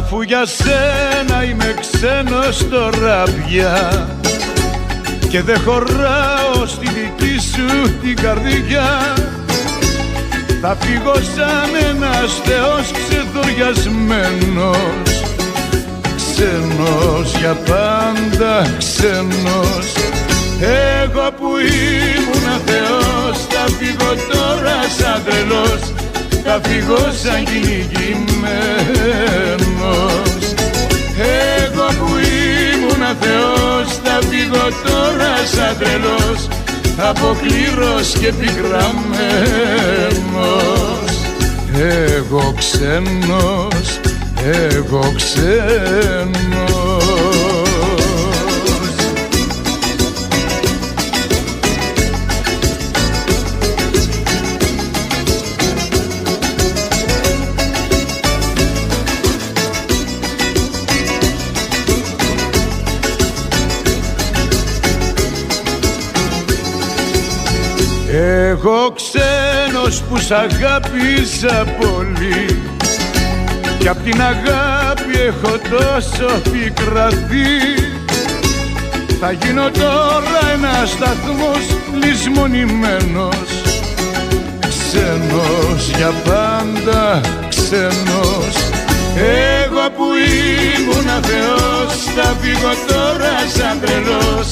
Αφού για σένα είμαι ξένος τώρα πια και δεν χωράω στη δική σου την καρδιά, θα φύγω σαν ένας θεός ξεδοριασμένος, ξένος για πάντα ξένος. Εγώ που ήμουνα θεός θα φύγω τώρα σαν τρελός, θα φύγω σαν κυνηγημένος. Εγώ που ήμουνα θεός θα φύγω τώρα σαν τρελός, αποκλήρος και πικραμένος. Εγώ ξένος, εγώ ξένος. Εγώ ξένος που σ' αγάπησα πολύ κι απ' την αγάπη έχω τόσο πικραθεί, θα γίνω τώρα ένας σταθμός λησμονημένος, ξένος για πάντα ξένος. Εγώ που ήμουνα θεός θα φύγω τώρα σαν τρελός,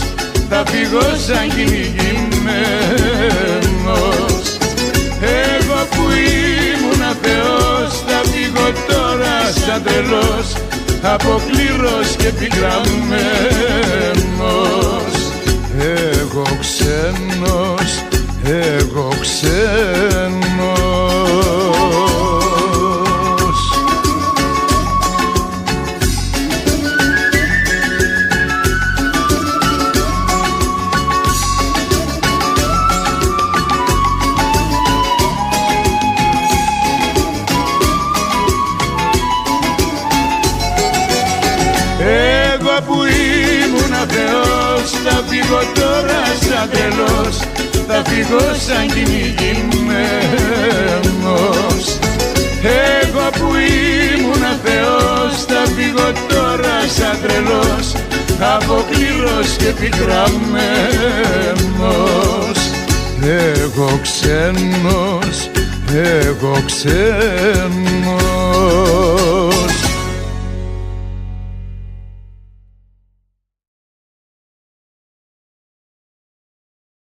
θα φύγω σαν κυνηγημένος. Εγώ που ήμουνα θεός θα φύγω τώρα σαν τρελός, αποκλήρος και πικραμένος. Εγώ ξένος, εγώ ξένος. Εγώ που ήμουνα θεός θα φύγω τώρα σαν τρελός, θα φύγω σαν κυνηγημένος. Εγώ που ήμουνα θεός θα φύγω τώρα σαν τρελός, αποκλήρος και πικραμένος. Εγώ ξένος, εγώ ξένος.